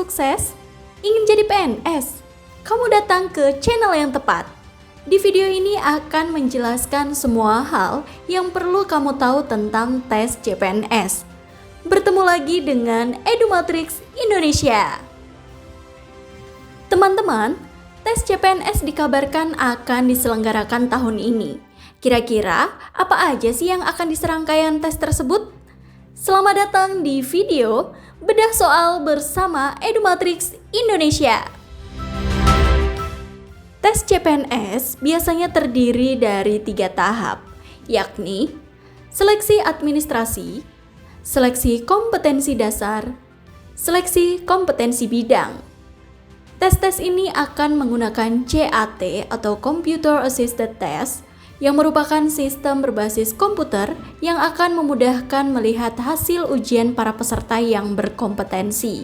sukses? Ingin jadi PNS? Kamu datang ke channel yang tepat. Di video ini akan menjelaskan semua hal yang perlu kamu tahu tentang tes CPNS. Bertemu lagi dengan Edumatrix Indonesia. Teman-teman, tes CPNS dikabarkan akan diselenggarakan tahun ini. Kira-kira apa aja sih yang akan diserangkaian tes tersebut? Selamat datang di video Bedah Soal bersama Edumatrix Indonesia. Tes CPNS biasanya terdiri dari 3 tahap, yakni seleksi administrasi, seleksi kompetensi dasar, seleksi kompetensi bidang. Tes-tes ini akan menggunakan CAT atau Computer Assisted Test yang merupakan sistem berbasis komputer yang akan memudahkan melihat hasil ujian para peserta yang berkompetensi.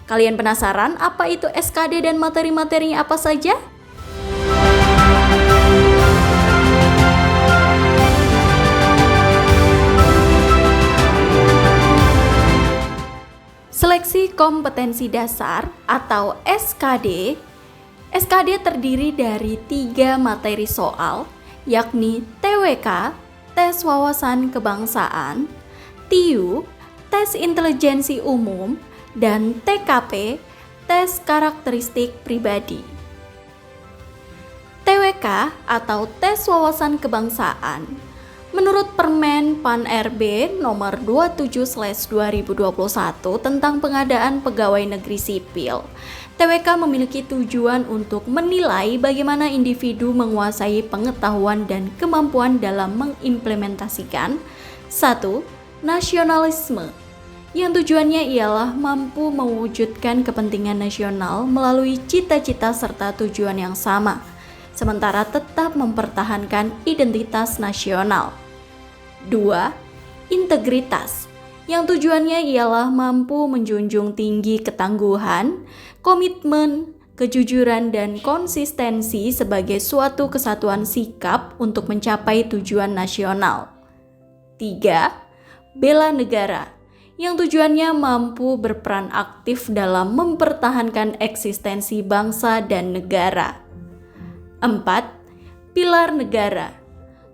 Kalian penasaran apa itu SKD dan materi-materinya apa saja? Seleksi kompetensi dasar atau SKD. SKD terdiri dari 3 materi soal, yakni TWK, tes wawasan kebangsaan, TIU, tes intelijensi umum, dan TKP, tes karakteristik pribadi. TWK atau tes wawasan kebangsaan. Menurut Permen PAN RB nomor 27/2021 tentang pengadaan pegawai negeri sipil, TWK memiliki tujuan untuk menilai bagaimana individu menguasai pengetahuan dan kemampuan dalam mengimplementasikan 1. Nasionalisme, yang tujuannya ialah mampu mewujudkan kepentingan nasional melalui cita-cita serta tujuan yang sama, sementara tetap mempertahankan identitas nasional. 2. Integritas, yang tujuannya ialah mampu menjunjung tinggi ketangguhan, komitmen, kejujuran, dan konsistensi sebagai suatu kesatuan sikap untuk mencapai tujuan nasional. 3. Bela negara, yang tujuannya mampu berperan aktif dalam mempertahankan eksistensi bangsa dan negara. 4. Pilar negara,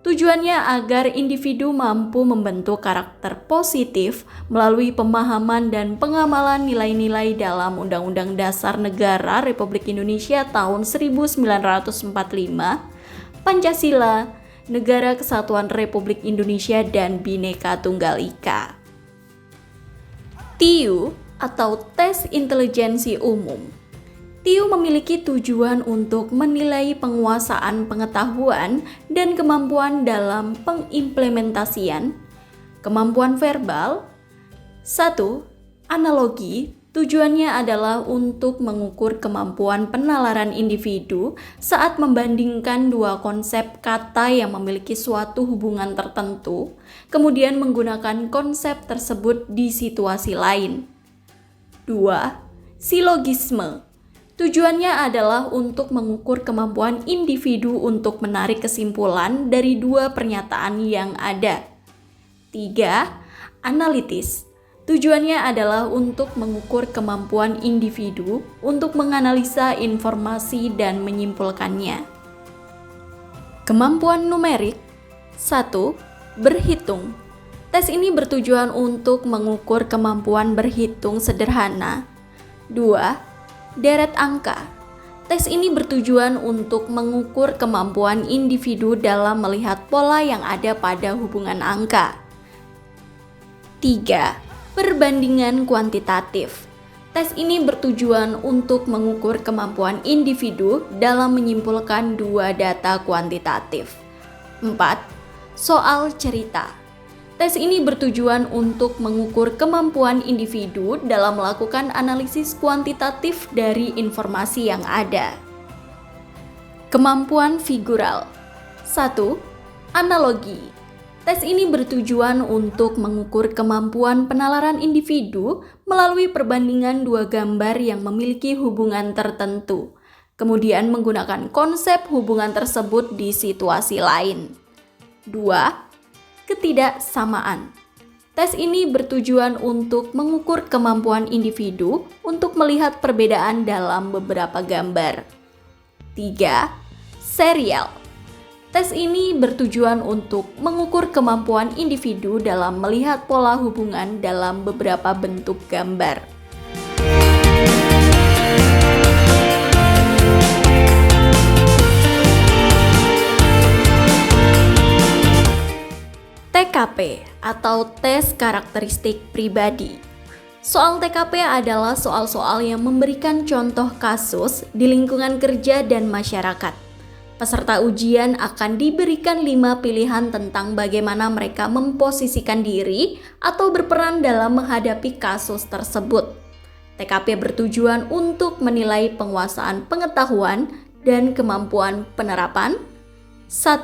tujuannya agar individu mampu membentuk karakter positif melalui pemahaman dan pengamalan nilai-nilai dalam Undang-Undang Dasar Negara Republik Indonesia tahun 1945, Pancasila, Negara Kesatuan Republik Indonesia, dan Bhinneka Tunggal Ika. TIU atau Tes Intelijensi Umum. TIU memiliki tujuan untuk menilai penguasaan pengetahuan dan kemampuan dalam pengimplementasian. Kemampuan verbal. 1. Analogi, tujuannya adalah untuk mengukur kemampuan penalaran individu saat membandingkan 2 konsep kata yang memiliki suatu hubungan tertentu, kemudian menggunakan konsep tersebut di situasi lain. 2. Silogisme, tujuannya adalah untuk mengukur kemampuan individu untuk menarik kesimpulan dari 2 pernyataan yang ada. 3. Analitis, tujuannya adalah untuk mengukur kemampuan individu untuk menganalisa informasi dan menyimpulkannya. Kemampuan numerik. 1. Berhitung. Tes ini bertujuan untuk mengukur kemampuan berhitung sederhana. 2. Deret angka. Tes ini bertujuan untuk mengukur kemampuan individu dalam melihat pola yang ada pada hubungan angka. 3. Perbandingan kuantitatif. Tes ini bertujuan untuk mengukur kemampuan individu dalam menyimpulkan 2 data kuantitatif. 4. Soal cerita. Tes ini bertujuan untuk mengukur kemampuan individu dalam melakukan analisis kuantitatif dari informasi yang ada. Kemampuan figural. 1. Analogi. Tes ini bertujuan untuk mengukur kemampuan penalaran individu melalui perbandingan 2 gambar yang memiliki hubungan tertentu, kemudian menggunakan konsep hubungan tersebut di situasi lain. 2. Ketidaksamaan. Tes ini bertujuan untuk mengukur kemampuan individu untuk melihat perbedaan dalam beberapa gambar. 3. Serial. Tes ini bertujuan untuk mengukur kemampuan individu dalam melihat pola hubungan dalam beberapa bentuk gambar. TKP atau tes karakteristik pribadi. Soal TKP adalah soal-soal yang memberikan contoh kasus di lingkungan kerja dan masyarakat. Peserta ujian akan diberikan 5 pilihan tentang bagaimana mereka memposisikan diri atau berperan dalam menghadapi kasus tersebut. TKP bertujuan untuk menilai penguasaan pengetahuan dan kemampuan penerapan. 1.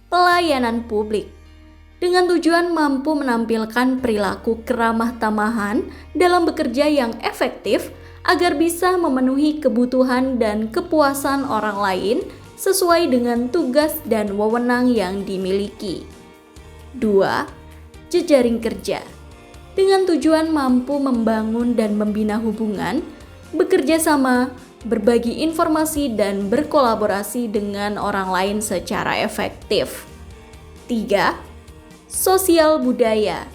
Pelayanan publik. Dengan tujuan mampu menampilkan perilaku keramah tamahan dalam bekerja yang efektif agar bisa memenuhi kebutuhan dan kepuasan orang lain sesuai dengan tugas dan wewenang yang dimiliki. 2. Jejaring kerja. Dengan tujuan mampu membangun dan membina hubungan, bekerja sama, berbagi informasi dan berkolaborasi dengan orang lain secara efektif. 3. Sosial budaya.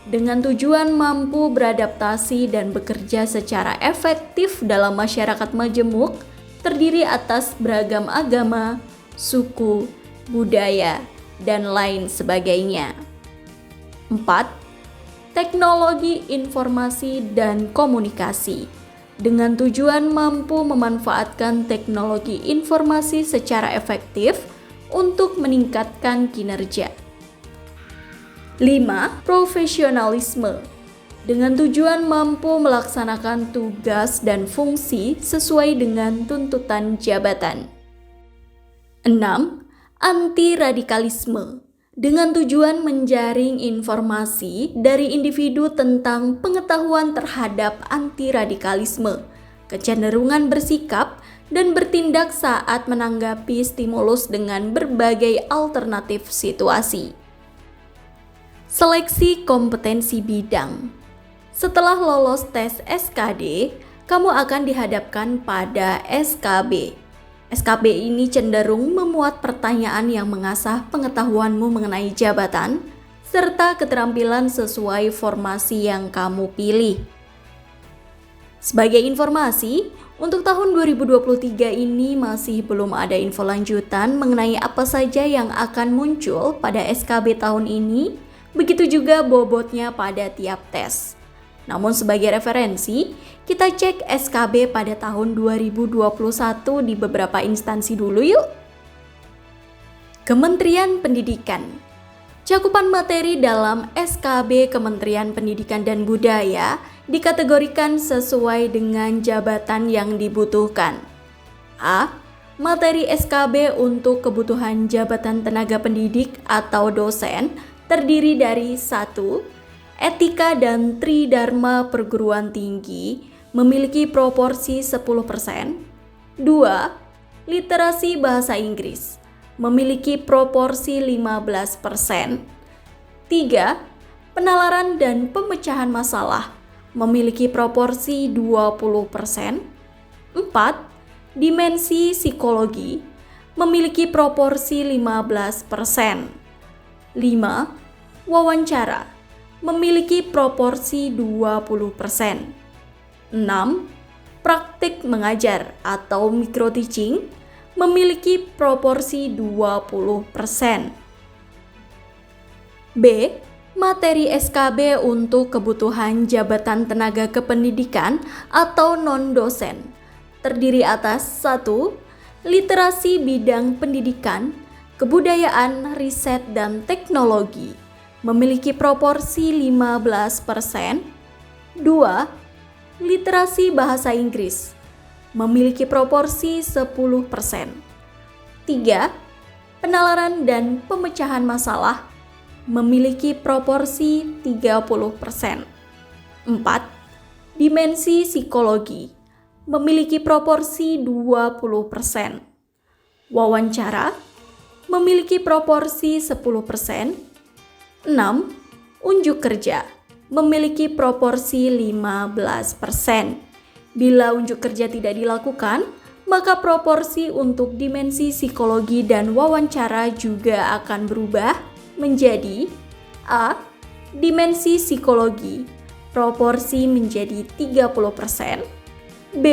Dengan tujuan mampu beradaptasi dan bekerja secara efektif dalam masyarakat majemuk, terdiri atas beragam agama, suku, budaya, dan lain sebagainya. 4. Teknologi informasi dan komunikasi. Dengan tujuan mampu memanfaatkan teknologi informasi secara efektif untuk meningkatkan kinerja. 5. Profesionalisme. Dengan tujuan mampu melaksanakan tugas dan fungsi sesuai dengan tuntutan jabatan. 6. Anti-radikalisme. Dengan tujuan menjaring informasi dari individu tentang pengetahuan terhadap anti-radikalisme, kecenderungan bersikap, dan bertindak saat menanggapi stimulus dengan berbagai alternatif situasi. Seleksi kompetensi bidang. Setelah lolos tes SKD, kamu akan dihadapkan pada SKB. SKB ini cenderung memuat pertanyaan yang mengasah pengetahuanmu mengenai jabatan, serta keterampilan sesuai formasi yang kamu pilih. Sebagai informasi, untuk tahun 2023 ini masih belum ada info lanjutan mengenai apa saja yang akan muncul pada SKB tahun ini, begitu juga bobotnya pada tiap tes. Namun sebagai referensi, kita cek SKB pada tahun 2021 di beberapa instansi dulu yuk. Kementerian Pendidikan. Cakupan materi dalam SKB Kementerian Pendidikan dan Budaya dikategorikan sesuai dengan jabatan yang dibutuhkan. A. Materi SKB untuk kebutuhan jabatan tenaga pendidik atau dosen terdiri dari 1. Etika dan Tridharma perguruan tinggi memiliki proporsi 10%. 2. Literasi bahasa Inggris memiliki proporsi 15%. 3. Penalaran dan pemecahan masalah memiliki proporsi 20%. 4. Dimensi psikologi memiliki proporsi 15%. 5. Wawancara memiliki proporsi 20%. 6. Praktik mengajar atau micro-teaching memiliki proporsi 20%. B. Materi SKB untuk kebutuhan jabatan tenaga kependidikan atau non-dosen terdiri atas 1. Literasi bidang pendidikan, kebudayaan, riset, dan teknologi memiliki proporsi 15%. 2. Literasi bahasa Inggris memiliki proporsi 10%. 3. Penalaran dan pemecahan masalah memiliki proporsi 30%. 4. Dimensi psikologi memiliki proporsi 20%. Wawancara memiliki proporsi 10%. 6. unjuk kerja memiliki proporsi 15%. Bila unjuk kerja tidak dilakukan, maka proporsi untuk dimensi psikologi dan wawancara juga akan berubah menjadi A. Dimensi psikologi, proporsi menjadi 30%. B.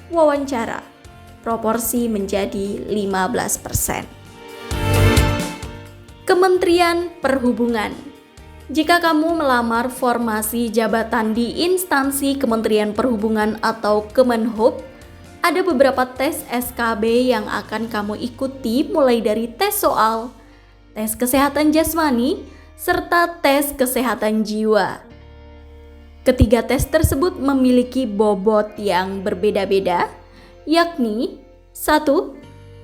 Wawancara, proporsi menjadi 15%. Kementerian Perhubungan. Jika kamu melamar formasi jabatan di instansi Kementerian Perhubungan atau Kemenhub, ada beberapa tes SKB yang akan kamu ikuti mulai dari tes soal, tes kesehatan jasmani, serta tes kesehatan jiwa. Ketiga tes tersebut memiliki bobot yang berbeda-beda, yakni 1.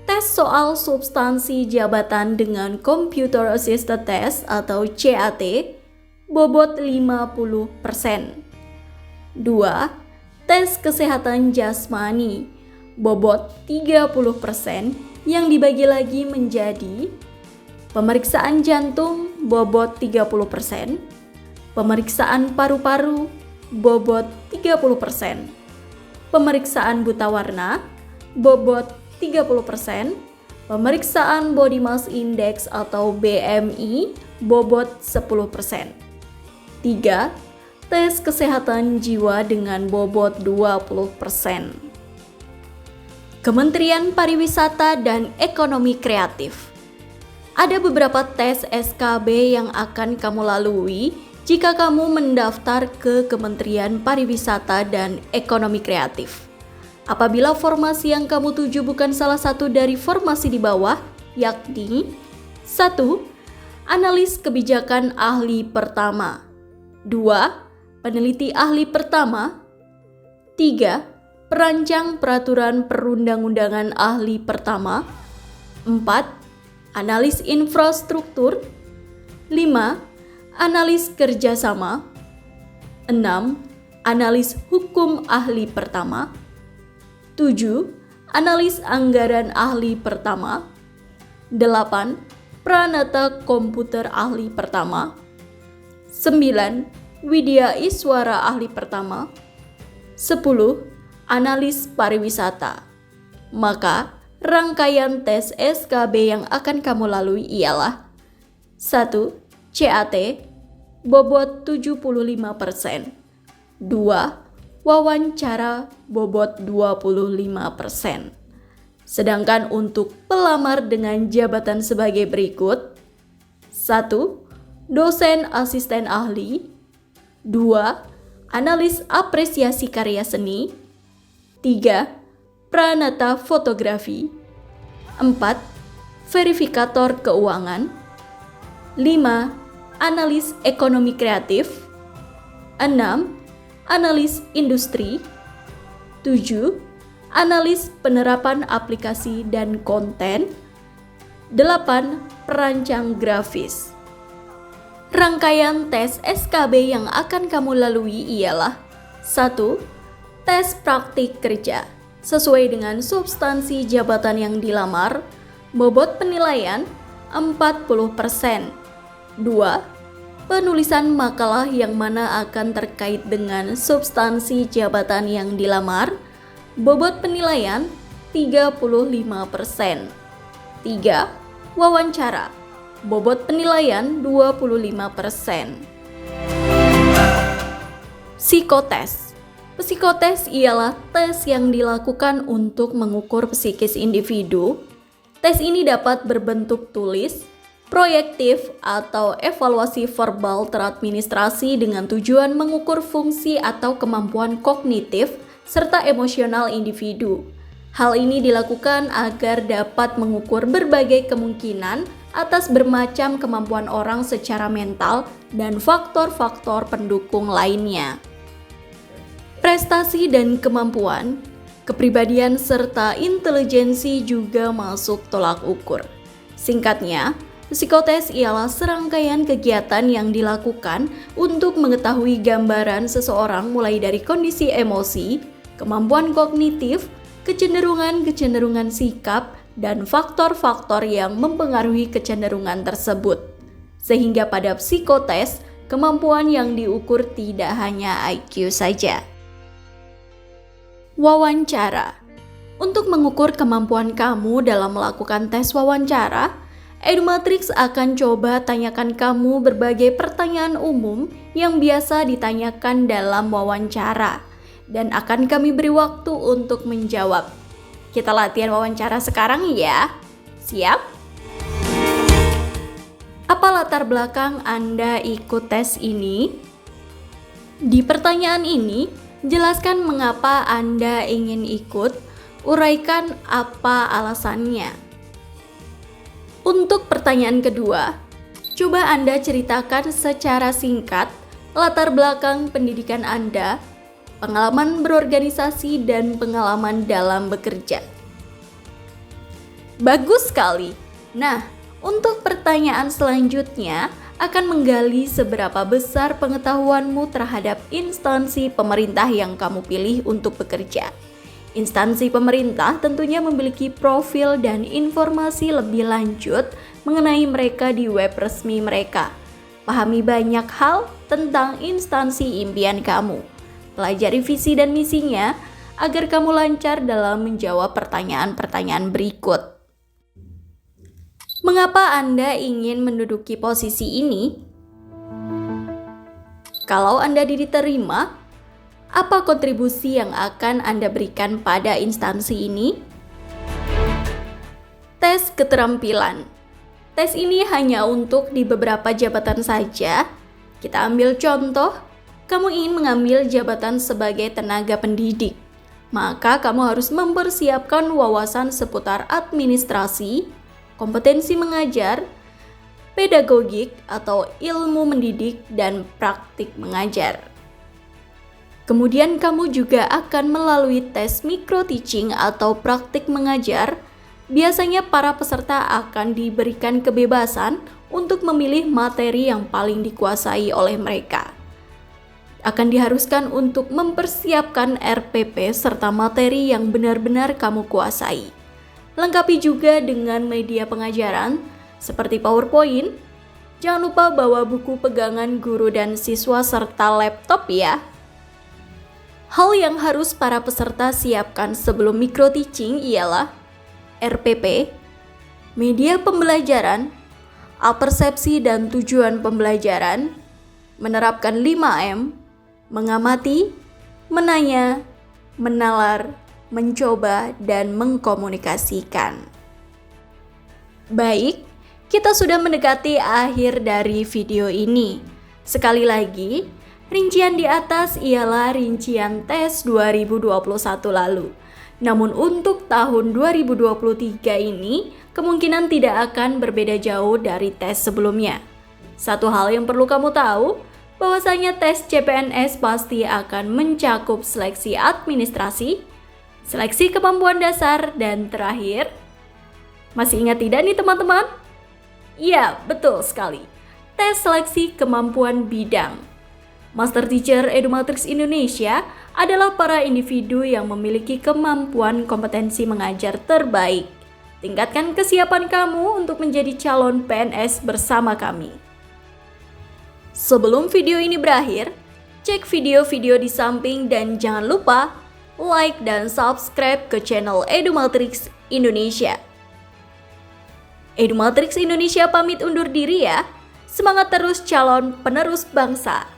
Tes soal substansi jabatan dengan Computer Assisted Test atau CAT, bobot 50%. 2. Tes kesehatan jasmani, bobot 30% yang dibagi lagi menjadi pemeriksaan jantung, bobot 30%, pemeriksaan paru-paru, bobot 30%, pemeriksaan buta warna, bobot 30%, pemeriksaan Body Mass Index atau BMI, bobot 10%. 3. Tes kesehatan jiwa dengan bobot 20%. Kementerian Pariwisata dan Ekonomi Kreatif. Ada beberapa tes SKB yang akan kamu lalui jika kamu mendaftar ke Kementerian Pariwisata dan Ekonomi Kreatif. Apabila formasi yang kamu tuju bukan salah satu dari formasi di bawah, yakni 1. Analis kebijakan ahli pertama, 2. Peneliti ahli pertama, 3. Perancang peraturan perundang-undangan ahli pertama, 4. Analis infrastruktur, 5. Analis kerjasama, 6. Analis hukum ahli pertama, 7. Analis anggaran ahli pertama, 8. Pranata komputer ahli pertama, 9. Widya Iswara ahli pertama, 10. Analis pariwisata. Maka rangkaian tes SKB yang akan kamu lalui ialah 1. CAT, bobot 75%. 2. Wawancara, bobot 25%. Sedangkan untuk pelamar dengan jabatan sebagai berikut: 1. Dosen asisten ahli, 2. Analis apresiasi karya seni, 3. Pranata fotografi, 4. Verifikator keuangan, 5. Analis ekonomi kreatif, 6. Analis industri, 7. Analis penerapan aplikasi dan konten, 8. Perancang grafis. Rangkaian tes SKB yang akan kamu lalui ialah 1. Tes praktik kerja sesuai dengan substansi jabatan yang dilamar, bobot penilaian 40%. 2. Penulisan makalah yang mana akan terkait dengan substansi jabatan yang dilamar, bobot penilaian 35%. 3. Wawancara, bobot penilaian 25%. Psikotes. Psikotes ialah tes yang dilakukan untuk mengukur psikis individu. Tes ini dapat berbentuk tulis, proyektif, atau evaluasi verbal teradministrasi dengan tujuan mengukur fungsi atau kemampuan kognitif serta emosional individu. Hal ini dilakukan agar dapat mengukur berbagai kemungkinan atas bermacam kemampuan orang secara mental dan faktor-faktor pendukung lainnya. Prestasi dan kemampuan, kepribadian serta intelijensi juga masuk tolak ukur. Singkatnya, psikotes ialah serangkaian kegiatan yang dilakukan untuk mengetahui gambaran seseorang mulai dari kondisi emosi, kemampuan kognitif, kecenderungan-kecenderungan sikap, dan faktor-faktor yang mempengaruhi kecenderungan tersebut. Sehingga pada psikotes Kemampuan yang diukur tidak hanya IQ saja. Wawancara. Untuk mengukur kemampuan kamu dalam melakukan tes wawancara, Edumatrix akan coba tanyakan kamu berbagai pertanyaan umum yang biasa ditanyakan dalam wawancara, dan akan kami beri waktu untuk menjawab. Kita latihan wawancara sekarang ya. Siap? Apa latar belakang Anda ikut tes ini? Di pertanyaan ini, jelaskan mengapa Anda ingin ikut, uraikan apa alasannya. Untuk pertanyaan kedua, coba Anda ceritakan secara singkat latar belakang pendidikan Anda, pengalaman berorganisasi, dan pengalaman dalam bekerja. Bagus sekali. Nah, untuk pertanyaan selanjutnya akan menggali seberapa besar pengetahuanmu terhadap instansi pemerintah yang kamu pilih untuk bekerja. Instansi pemerintah tentunya memiliki profil dan informasi lebih lanjut mengenai mereka di web resmi mereka. Pahami banyak hal tentang instansi impian kamu. Pelajari visi dan misinya agar kamu lancar dalam menjawab pertanyaan-pertanyaan berikut. Mengapa Anda ingin menduduki posisi ini? Kalau Anda diterima, apa kontribusi yang akan Anda berikan pada instansi ini? Tes keterampilan. Tes ini hanya untuk di beberapa jabatan saja. Kita ambil contoh, kamu ingin mengambil jabatan sebagai tenaga pendidik. Maka kamu harus mempersiapkan wawasan seputar administrasi, kompetensi mengajar, pedagogik atau ilmu mendidik, dan praktik mengajar. Kemudian kamu juga akan melalui tes micro teaching atau praktik mengajar. Biasanya para peserta akan diberikan kebebasan untuk memilih materi yang paling dikuasai oleh mereka. Akan diharuskan untuk mempersiapkan RPP serta materi yang benar-benar kamu kuasai. Lengkapi juga dengan media pengajaran seperti PowerPoint. Jangan lupa bawa buku pegangan guru dan siswa serta laptop ya. Hal yang harus para peserta siapkan sebelum micro teaching ialah RPP, media pembelajaran, persepsi dan tujuan pembelajaran, menerapkan 5M, mengamati, menanya, menalar, mencoba, dan mengkomunikasikan. Baik, kita sudah mendekati akhir dari video ini. Sekali lagi, rincian di atas ialah rincian tes 2021 lalu. Namun untuk tahun 2023 ini, kemungkinan tidak akan berbeda jauh dari tes sebelumnya. Satu hal yang perlu kamu tahu, bahwasanya tes CPNS pasti akan mencakup seleksi administrasi, seleksi kemampuan dasar, dan terakhir, masih ingat tidak nih teman-teman? Iya, betul sekali. Tes seleksi kemampuan bidang. Master Teacher Edumatrix Indonesia adalah para individu yang memiliki kemampuan kompetensi mengajar terbaik. Tingkatkan kesiapan kamu untuk menjadi calon PNS bersama kami. Sebelum video ini berakhir, cek video-video di samping dan jangan lupa like dan subscribe ke channel Edumatrix Indonesia. Edumatrix Indonesia pamit undur diri ya. Semangat terus calon penerus bangsa.